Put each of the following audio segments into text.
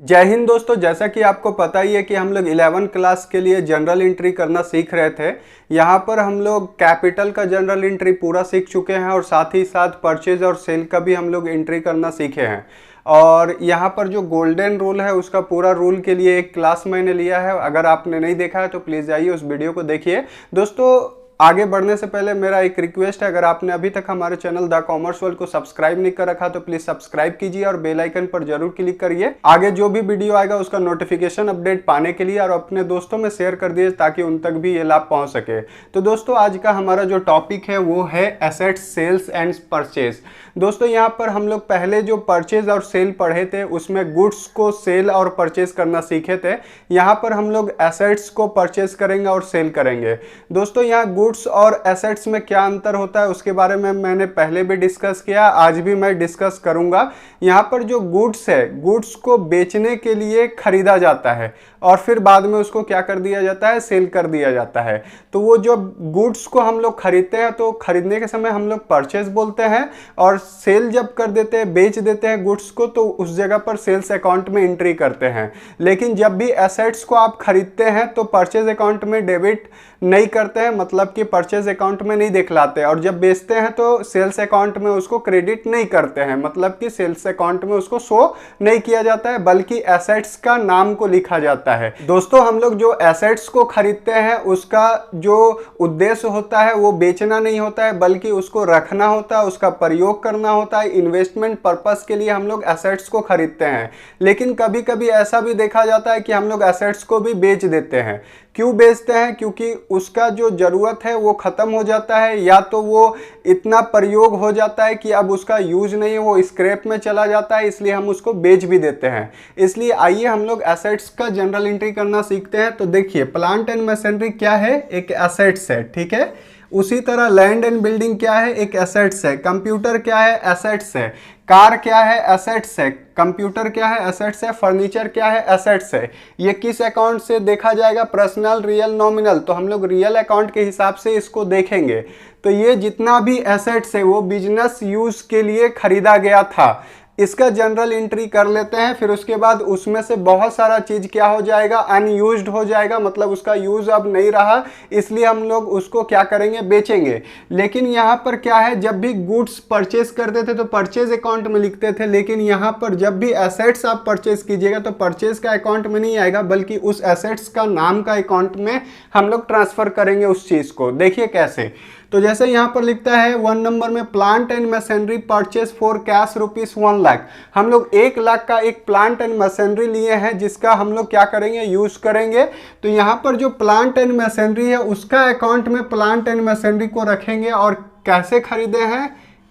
जय हिंद दोस्तों। जैसा कि आपको पता ही है कि हम लोग 11 क्लास के लिए जनरल एंट्री करना सीख रहे थे। यहाँ पर हम लोग कैपिटल का जनरल एंट्री पूरा सीख चुके हैं और साथ ही साथ परचेज और सेल का भी हम लोग एंट्री करना सीखे हैं। और यहाँ पर जो गोल्डन रूल है उसका पूरा रूल के लिए एक क्लास मैंने लिया है। अगर आपने नहीं देखा है तो प्लीज़ जाइए उस वीडियो को देखिए। दोस्तों आगे बढ़ने से पहले मेरा एक रिक्वेस्ट है, अगर आपने अभी तक हमारे चैनल द कॉमर्स वर्ल्ड को सब्सक्राइब नहीं कर रखा तो प्लीज सब्सक्राइब कीजिए और बेल आइकन पर जरूर क्लिक करिए आगे जो भी वीडियो आएगा उसका नोटिफिकेशन अपडेट पाने के लिए, और अपने दोस्तों में शेयर कर दिए ताकि उन तक भी ये लाभ पहुंच सके। तो दोस्तों आज का हमारा जो टॉपिक है वो है एसेट्स, सेल्स एंड परचेज। दोस्तों यहाँ पर हम लोग पहले जो परचेज और सेल पढ़े थे उसमें गुड्स को सेल और परचेज करना सीखे थे। यहाँ पर हम लोग एसेट्स को परचेज करेंगे और सेल करेंगे। दोस्तों यहाँ गुड्स और एसेट्स में क्या अंतर होता है उसके बारे में मैंने पहले भी डिस्कस किया, आज भी मैं डिस्कस करूंगा। यहाँ पर जो गुड्स है, गुड्स को बेचने के लिए खरीदा जाता है और फिर बाद में उसको क्या कर दिया जाता है, सेल कर दिया जाता है। तो वो जो गुड्स को हम लोग खरीदते हैं तो खरीदने के समय हम लोग परचेज बोलते हैं, और सेल जब कर देते हैं, बेच देते हैं गुड्स को, तो उस जगह पर सेल्स अकाउंट में एंट्री करते हैं। लेकिन जब भी एसेट्स को आप खरीदते हैं तो परचेज अकाउंट में डेबिट नहीं करते हैं, मतलब कि परचेज अकाउंट में नहीं दिखलाते, और जब बेचते हैं तो सेल्स अकाउंट में उसको क्रेडिट नहीं करते हैं, मतलब कि सेल्स अकाउंट में उसको शो नहीं किया जाता है बल्कि एसेट्स का नाम को लिखा जाता है। दोस्तों हम लोग जो एसेट्स को खरीदते हैं उसका जो उद्देश्य होता है वो बेचना नहीं होता है बल्कि उसको रखना होता है, उसका प्रयोग करना होता है। इन्वेस्टमेंट पर्पस के लिए हम लोग एसेट्स को खरीदते हैं। लेकिन कभी कभी ऐसा भी देखा जाता है कि हम लोग एसेट्स को भी बेच देते हैं। क्यों बेचते हैं? क्योंकि उसका जो ज़रूरत है वो ख़त्म हो जाता है, या तो वो इतना प्रयोग हो जाता है कि अब उसका यूज नहीं है, वो स्क्रैप में चला जाता है, इसलिए हम उसको बेच भी देते हैं। इसलिए आइए हम लोग एसेट्स का जनरल एंट्री करना सीखते हैं। तो देखिए प्लांट एंड मशीनरी क्या है, एक एसेट्स है, ठीक है। उसी तरह लैंड एंड बिल्डिंग क्या है, एक एसेट्स है। कंप्यूटर क्या है, एसेट्स है। कार क्या है, एसेट्स है। कंप्यूटर क्या है, एसेट्स है। फर्नीचर क्या है, एसेट्स है। ये किस अकाउंट से देखा जाएगा, पर्सनल, रियल, नॉमिनल। तो हम लोग रियल अकाउंट के हिसाब से इसको देखेंगे। तो ये जितना भी एसेट्स है वो बिजनेस यूज के लिए खरीदा गया था, इसका जनरल एंट्री कर लेते हैं। फिर उसके बाद उसमें से बहुत सारा चीज क्या हो जाएगा, अनयूज्ड हो जाएगा, मतलब उसका यूज अब नहीं रहा, इसलिए हम लोग उसको क्या करेंगे, बेचेंगे। लेकिन यहाँ पर क्या है, जब भी गुड्स परचेज करते थे तो परचेज अकाउंट में लिखते थे, लेकिन यहाँ पर जब भी एसेट्स आप परचेज कीजिएगा तो परचेज का अकाउंट में नहीं आएगा बल्कि उस एसेट्स का नाम का अकाउंट में हम लोग ट्रांसफर करेंगे उस चीज को। देखिए कैसे। तो जैसे यहाँ पर लिखता है 1 नंबर में, plant and machinery purchase for cash ₹1 lakh. हम लोग 1 लाख का एक प्लांट एंड मशीनरी लिए हैं जिसका हम लोग क्या करेंगे, यूज करेंगे। तो यहाँ पर जो प्लांट एंड मशीनरी है उसका अकाउंट में प्लांट एंड मशीनरी को रखेंगे। और कैसे खरीदे हैं,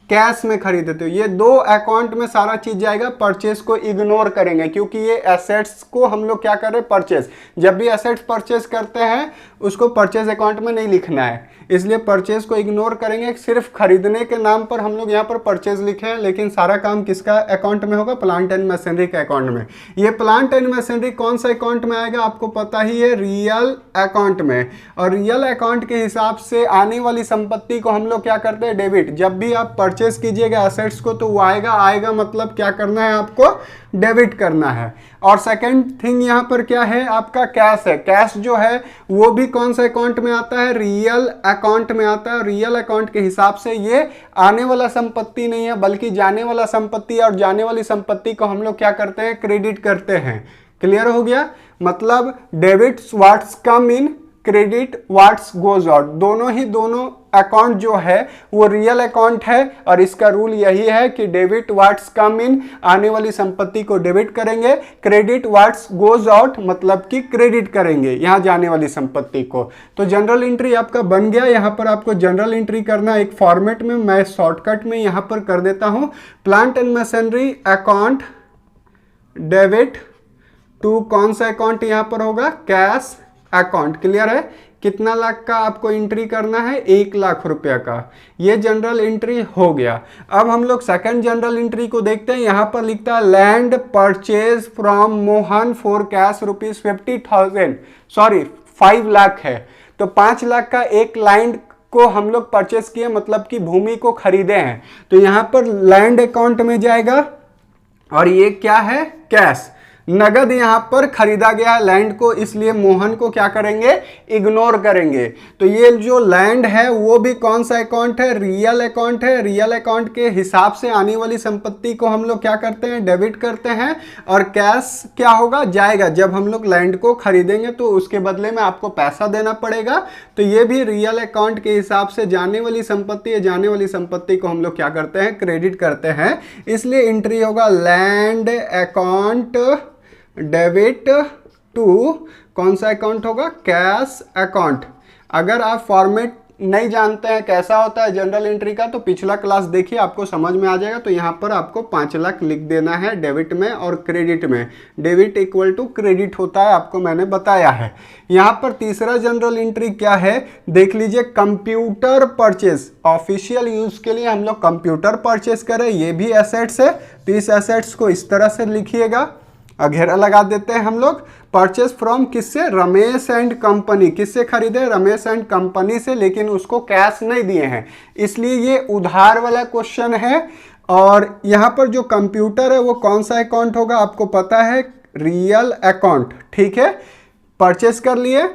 कैश में खरीदे। तो ये दो अकाउंट में सारा चीज जाएगा, परचेज को इग्नोर करेंगे क्योंकि ये एसेट्स को हम लोग क्या कर रहे हैं, परचेज। जब भी एसेट्स परचेज करते हैं उसको परचेज अकाउंट में नहीं लिखना है, इसलिए परचेज को इग्नोर करेंगे। सिर्फ खरीदने के नाम पर हम लोग यहाँ पर परचेज लिखे हैं, लेकिन सारा काम किसका अकाउंट में होगा, प्लांट एंड मशीनरी के अकाउंट में। ये प्लांट एंड मशीनरी कौन सा अकाउंट में आएगा आपको पता ही है, रियल अकाउंट में। और रियल अकाउंट के हिसाब से आने वाली संपत्ति को हम लोग क्या करते हैं, डेबिट। जब भी आप परचेज कीजिएगा एसेट्स को तो वो आएगा मतलब क्या करना है, आपको डेबिट करना है। और सेकंड थिंग यहाँ पर क्या है, आपका कैश है। कैश जो है वो भी कौन सा अकाउंट में आता है, रियल अकाउंट में आता है। रियल अकाउंट के हिसाब से ये आने वाला संपत्ति नहीं है बल्कि जाने वाला संपत्ति, और जाने वाली संपत्ति को हम लोग क्या करते हैं, क्रेडिट करते हैं। क्लियर हो गया, मतलब डेबिट व्हाट्स कम इन, क्रेडिट व्हाट्स गोज आउट। दोनों अकाउंट जो है वो रियल अकाउंट है, और इसका रूल यही है कि डेबिट व्हाट्स कम इन, आने वाली संपत्ति को डेबिट करेंगे, क्रेडिट व्हाट्स गोज आउट मतलब कि क्रेडिट करेंगे यहां जाने वाली संपत्ति को। तो जनरल एंट्री आपका बन गया। यहां पर आपको जनरल एंट्री करना एक फॉर्मेट में, मैं शॉर्टकट में यहां पर कर देता हूं। Plant and machinery account debit to कौन सा अकाउंट यहां पर होगा, कैश अकाउंट। क्लियर है। कितना लाख का आपको एंट्री करना है, 1 लाख रुपया का। ये जनरल एंट्री हो गया। अब हम लोग सेकंड जनरल एंट्री को देखते हैं। यहाँ पर लिखता है land purchase from Mohan for cash ₹50,000, sorry 5 lakh है। तो 5 लाख का एक लैंड को हम लोग परचेज किए, मतलब कि भूमि को खरीदे हैं। तो यहाँ पर लैंड अकाउंट में जाएगा, और ये क्या है, कैश। नगद यहाँ पर खरीदा गया है लैंड को, इसलिए मोहन को क्या करेंगे, इग्नोर करेंगे। तो ये जो लैंड है वो भी कौन सा अकाउंट है, रियल अकाउंट है। रियल अकाउंट के हिसाब से आने वाली संपत्ति को हम लोग क्या करते हैं, डेबिट करते हैं। और कैश क्या होगा, जाएगा। जब हम लोग लैंड को खरीदेंगे तो उसके बदले में आपको पैसा देना पड़ेगा। तो ये भी रियल अकाउंट के हिसाब से जाने वाली संपत्ति है, जाने वाली संपत्ति को हम लोग क्या करते हैं, क्रेडिट करते हैं। इसलिए एंट्री होगा लैंड अकाउंट डेबिट टू कौन सा अकाउंट होगा, कैश अकाउंट। अगर आप फॉर्मेट नहीं जानते हैं कैसा होता है जनरल एंट्री का, तो पिछला क्लास देखिए, आपको समझ में आ जाएगा। तो यहाँ पर आपको 5 लाख लिख देना है डेबिट में और क्रेडिट में। डेबिट इक्वल टू क्रेडिट होता है, आपको मैंने बताया है। यहाँ पर तीसरा जनरल एंट्री क्या है, देख लीजिए, कंप्यूटर परचेज। ऑफिशियल यूज के लिए हम लोग कंप्यूटर परचेज करें, ये भी एसेट्स है। तो इस एसेट्स को इस तरह से लिखिएगा, घेरा लगा देते हैं हम लोग। परचेस फ्रॉम किससे, रमेश एंड कंपनी। किससे खरीदे, रमेश एंड कंपनी से, लेकिन उसको कैश नहीं दिए हैं, इसलिए ये उधार वाला क्वेश्चन है। और यहाँ पर जो कंप्यूटर है वो कौन सा अकाउंट होगा, आपको पता है, रियल अकाउंट। ठीक है, परचेस कर लिए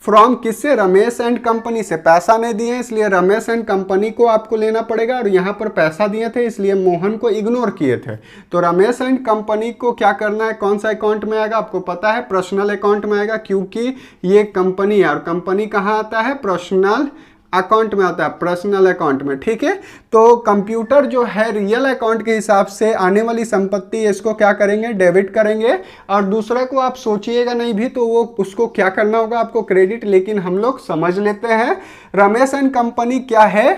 फ्रॉम किससे, रमेश एंड कंपनी से। पैसा नहीं दिए इसलिए रमेश एंड कंपनी को आपको लेना पड़ेगा, और यहाँ पर पैसा दिए थे इसलिए मोहन को इग्नोर किए थे। तो रमेश एंड कंपनी को क्या करना है, कौन सा अकाउंट में आएगा, आपको पता है, पर्सनल अकाउंट में आएगा, क्योंकि ये कंपनी है। और कंपनी कहाँ आता है, पर्सनल अकाउंट में आता है, पर्सनल अकाउंट में। ठीक है, तो कंप्यूटर जो है रियल अकाउंट के हिसाब से आने वाली संपत्ति, इसको क्या करेंगे, डेबिट करेंगे। और दूसरे को आप सोचिएगा नहीं भी तो वो उसको क्या करना होगा, आपको क्रेडिट। लेकिन हम लोग समझ लेते हैं, रमेश एंड कंपनी क्या है,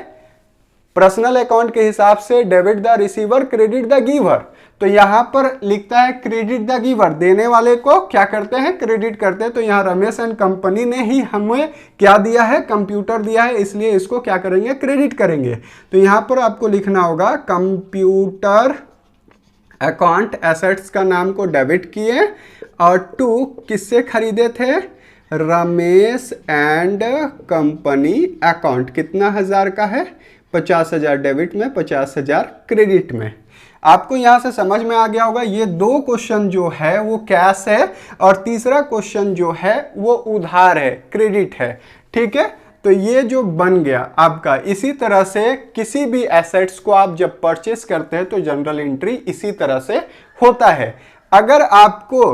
पर्सनल अकाउंट के हिसाब से debit the receiver, credit the giver. तो यहाँ पर लिखता है क्रेडिट द गिवर, देने वाले को क्या करते हैं, क्रेडिट करते हैं। तो यहाँ रमेश एंड कंपनी ने ही हमें क्या दिया है, कंप्यूटर दिया है, इसलिए इसको क्या करेंगे, क्रेडिट करेंगे। तो यहाँ पर आपको लिखना होगा कंप्यूटर अकाउंट, एसेट्स का नाम को डेबिट किए, और टू किससे खरीदे थे, रमेश एंड कंपनी अकाउंट। कितना हजार का है, 50,000 डेबिट में, 50,000 क्रेडिट में। आपको यहां से समझ में आ गया होगा। ये 2 क्वेश्चन जो है वो कैश है, और तीसरा क्वेश्चन जो है वो उधार है, क्रेडिट है। ठीक है, तो ये जो बन गया आपका। इसी तरह से किसी भी एसेट्स को आप जब परचेस करते हैं तो जनरल एंट्री इसी तरह से होता है। अगर आपको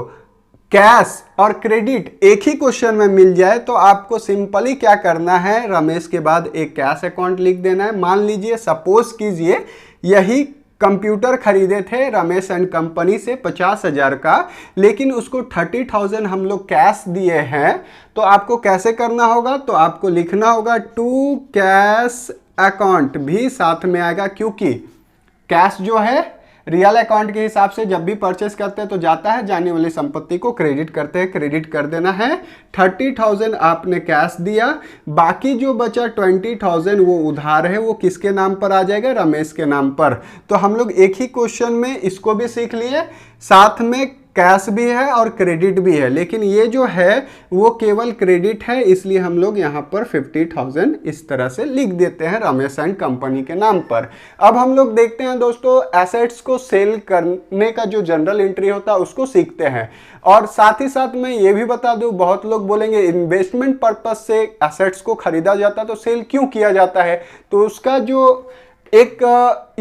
कैश और क्रेडिट एक ही क्वेश्चन में मिल जाए तो आपको सिंपली क्या करना है, रमेश के बाद एक कैश अकाउंट लिख देना है। मान लीजिए, सपोज कीजिए, यही कंप्यूटर खरीदे थे रमेश एंड कंपनी से 50,000 का, लेकिन उसको 30,000 हम लोग कैश दिए हैं। तो आपको कैसे करना होगा, तो आपको लिखना होगा टू कैश अकाउंट, भी साथ में आएगा, क्योंकि कैश जो है रियल अकाउंट के हिसाब से जब भी परचेस करते हैं तो जाता है, जाने वाली संपत्ति को क्रेडिट करते हैं, क्रेडिट कर देना है। 30,000 आपने कैश दिया, बाकी जो बचा 20,000 वो उधार है, वो किसके नाम पर आ जाएगा, रमेश के नाम पर। तो हम लोग एक ही क्वेश्चन में इसको भी सीख लिए, साथ में कैश भी है और क्रेडिट भी है, लेकिन ये जो है वो केवल क्रेडिट है, इसलिए हम लोग यहाँ पर 50,000 इस तरह से लिख देते हैं रमेश एंड कंपनी के नाम पर। अब हम लोग देखते हैं दोस्तों, एसेट्स को सेल करने का जो जनरल एंट्री होता है उसको सीखते हैं। और साथ ही साथ मैं ये भी बता दूं, बहुत लोग बोलेंगे इन्वेस्टमेंट पर्पज से एसेट्स को खरीदा जाता है तो सेल क्यों किया जाता है। तो उसका जो एक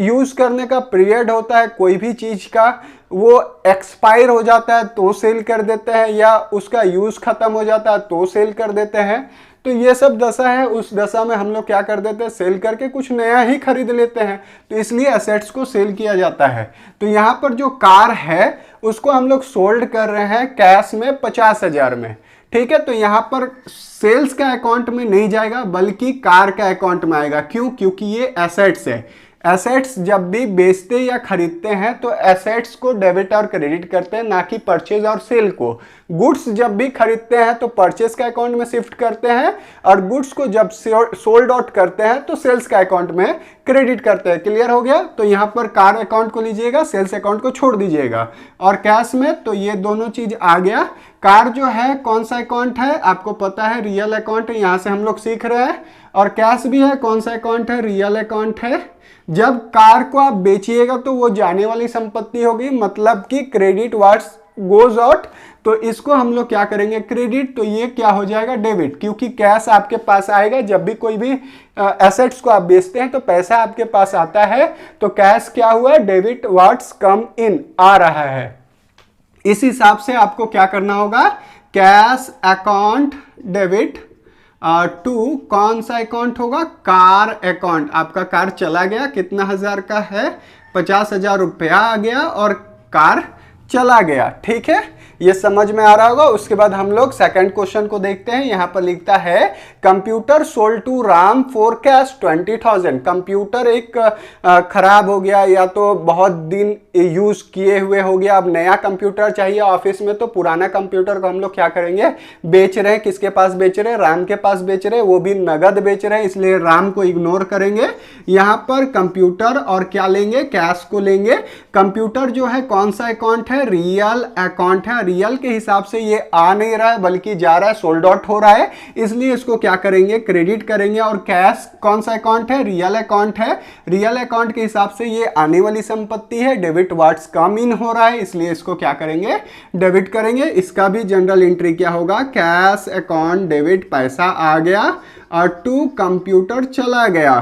यूज करने का पीरियड होता है कोई भी चीज का, वो एक्सपायर हो जाता है तो सेल कर देते हैं, या उसका यूज खत्म हो जाता है तो सेल कर देते हैं। तो ये सब दशा है, उस दशा में हम लोग क्या कर देते हैं, सेल करके कुछ नया ही खरीद लेते हैं। तो इसलिए एसेट्स को सेल किया जाता है। तो यहाँ पर जो कार है उसको हम लोग सोल्ड कर रहे हैं कैश में 50,000 में। ठीक है, तो यहाँ पर सेल्स का अकाउंट में नहीं जाएगा बल्कि कार का अकाउंट में आएगा। क्यों, क्योंकि ये एसेट्स है। एसेट्स जब भी बेचते या खरीदते हैं तो एसेट्स को डेबिट और क्रेडिट करते हैं, ना कि परचेज और सेल को। गुड्स जब भी खरीदते हैं तो परचेज का अकाउंट में शिफ्ट करते हैं, और गुड्स को जब सोल्ड आउट करते हैं तो सेल्स का अकाउंट में क्रेडिट करते हैं। क्लियर हो गया। तो यहाँ पर कार अकाउंट को लीजिएगा, सेल्स अकाउंट को छोड़ दीजिएगा। और कैश में तो ये दोनों चीज आ गया। कार जो है कौन सा अकाउंट है, आपको पता है, रियल अकाउंट है, यहाँ से हम लोग सीख रहे हैं। और कैश भी है। कौन सा अकाउंट है? रियल अकाउंट है। जब कार को आप बेचिएगा तो वो जाने वाली संपत्ति होगी, मतलब कि क्रेडिट व्हाट्स गोज आउट, तो इसको हम लोग क्या करेंगे? क्रेडिट। तो ये क्या हो जाएगा? डेबिट, क्योंकि कैश आपके पास आएगा। जब भी कोई भी एसेट्स को आप बेचते हैं तो पैसा आपके पास आता है, तो कैश क्या हुआ? डेबिट व्हाट्स कम इन, आ रहा है। इस हिसाब से आपको क्या करना होगा? कैश अकाउंट डेबिट टू कौन सा अकाउंट होगा? Car account. आपका कार चला गया, कितना हजार का है? 50,000 रुपया आ गया और कार चला गया। ठीक है, ये समझ में आ रहा होगा। उसके बाद हम लोग सेकंड क्वेश्चन को देखते हैं। यहां पर लिखता है computer sold to Ram for cash 20,000। Computer एक खराब हो गया या तो बहुत दिन यूज किए हुए हो गया, अब नया कंप्यूटर चाहिए ऑफिस में, तो पुराना कंप्यूटर को हम लोग क्या करेंगे? बेच रहे हैं। किसके पास बेच रहे हैं? राम के पास बेच रहे हैं, वो भी नगद बेच रहे हैं, इसलिए राम को इग्नोर करेंगे। यहां पर कंप्यूटर और क्या लेंगे? कैश को लेंगे। कंप्यूटर जो है कौन सा अकाउंट है? रियल अकाउंट है। रियल के हिसाब से ये आ नहीं रहा है बल्कि जा रहा है, सोल्ड आउट हो रहा है, इसलिए इसको क्या करेंगे? क्रेडिट करेंगे। और कैश कौन सा अकाउंट है? रियल अकाउंट है। रियल अकाउंट के हिसाब से ये आने वाली संपत्ति है, डेबिट व्हाट्स कम इन हो रहा है, इसलिए इसको क्या करेंगे? डेबिट करेंगे। इसका भी जनरल एंट्री क्या होगा? कैश अकाउंट डेबिट, पैसा आ गया और टू कंप्यूटर चला गया।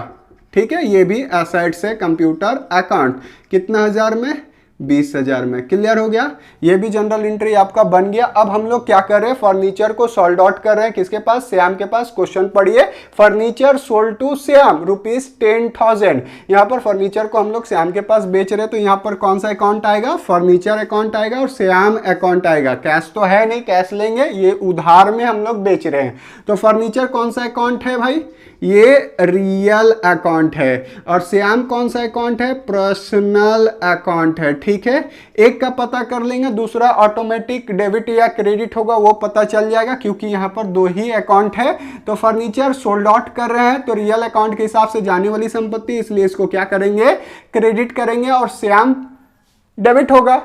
ठीक है, ये भी एसेट से कंप्यूटर अकाउंट, कितना हजार में? 20,000 में। क्लियर हो गया? ये भी जनरल एंट्री आपका बन गया। अब हम लोग क्या कर रहे हैं? फर्नीचर को सोल्ड आउट कर रहे हैं। किसके पास? श्याम के पास। क्वेश्चन पढ़िए, फर्नीचर सोल्ड टू श्याम ₹10,000। यहाँ पर फर्नीचर को हम लोग श्याम के पास बेच रहे हैं, तो यहाँ पर कौन सा अकाउंट आएगा? फर्नीचर अकाउंट आएगा और श्याम अकाउंट आएगा। कैश तो है नहीं, कैश लेंगे, ये उधार में हम लोग बेच रहे हैं। तो फर्नीचर कौन सा अकाउंट है भाई? ये रियल अकाउंट है। और श्याम कौन सा अकाउंट है? पर्सनल अकाउंट है। ठीक है, एक का पता कर लेंगे, दूसरा ऑटोमेटिक डेबिट या क्रेडिट होगा वो पता चल जाएगा, क्योंकि यहां पर दो ही अकाउंट है। तो फर्नीचर सोल्ड आउट कर रहे हैं, तो रियल अकाउंट के हिसाब से जाने वाली संपत्ति, इसलिए इसको क्या करेंगे? क्रेडिट करेंगे। और श्याम डेबिट होगा,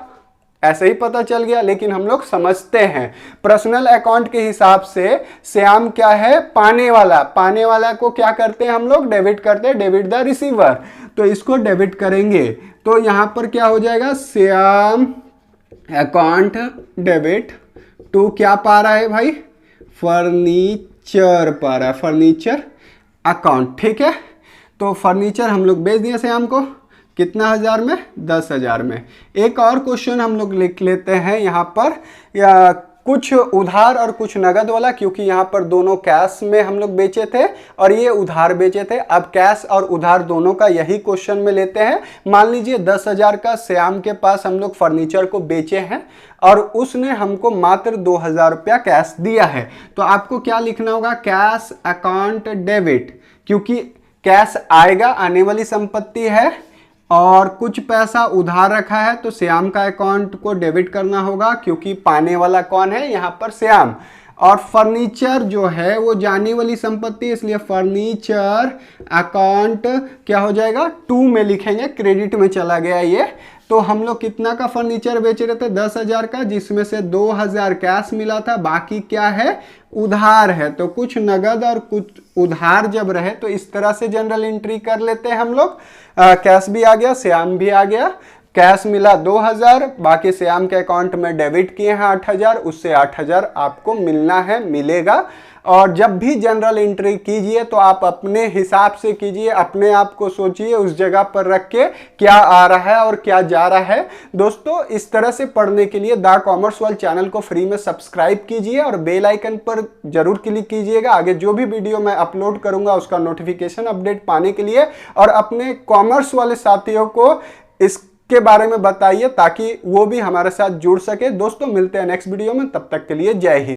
ऐसे ही पता चल गया। लेकिन हम लोग समझते हैं पर्सनल अकाउंट के हिसाब से श्याम क्या है? पाने वाला। पाने वाला को क्या करते हैं हम लोग? डेबिट करते हैं, डेबिट द रिसीवर, तो इसको डेबिट करेंगे। तो यहां पर क्या हो जाएगा? श्याम अकाउंट डेबिट टू क्या पा रहा है भाई? फर्नीचर पा रहा है, फर्नीचर अकाउंट। ठीक है, तो फर्नीचर हम लोग बेच दिए श्याम को, कितना हजार में? 10,000 में। एक और क्वेश्चन हम लोग लिख लेते हैं यहाँ पर, या कुछ उधार और कुछ नगद वाला, क्योंकि यहाँ पर दोनों कैश में हम लोग बेचे थे और ये उधार बेचे थे। अब कैश और उधार दोनों का यही क्वेश्चन में लेते हैं। मान लीजिए 10,000 का श्याम के पास हम लोग फर्नीचर को बेचे हैं और उसने हमको मात्र 2,000 रुपया कैश दिया है। तो आपको क्या लिखना होगा? कैश अकाउंट डेबिट, क्योंकि कैश आएगा, आने वाली संपत्ति है, और कुछ पैसा उधार रखा है, तो श्याम का अकाउंट को डेबिट करना होगा, क्योंकि पाने वाला कौन है? यहाँ पर श्याम। और फर्नीचर जो है वो जाने वाली संपत्ति, इसलिए फर्नीचर अकाउंट क्या हो जाएगा? 2 में लिखेंगे, क्रेडिट में चला गया ये। तो हम लोग कितना का फर्नीचर बेच रहे थे? 10,000 का, जिसमें से 2,000 कैश मिला था, बाकी क्या है? उधार है। तो कुछ नगद और कुछ उधार जब रहे तो इस तरह से जनरल एंट्री कर लेते हैं हम लोग। कैश भी आ गया, श्याम भी आ गया। कैश मिला 2,000, बाकी श्याम के अकाउंट में डेबिट किए हैं 8,000, उससे 8,000 आपको मिलना है, मिलेगा। और जब भी जनरल एंट्री कीजिए तो आप अपने हिसाब से कीजिए, अपने आप को सोचिए उस जगह पर रख के क्या आ रहा है और क्या जा रहा है। दोस्तों, इस तरह से पढ़ने के लिए द कॉमर्स वर्ल्ड चैनल को फ्री में सब्सक्राइब कीजिए और बेल आइकन पर जरूर क्लिक कीजिएगा। आगे जो भी वीडियो मैं अपलोड करूंगा उसका नोटिफिकेशन अपडेट पाने के लिए, और अपने कॉमर्स वाले साथियों को इसके बारे में बताइए ताकि वो भी हमारे साथ जुड़ सके। दोस्तों, मिलते हैं नेक्स्ट वीडियो में, तब तक के लिए जय हिंद।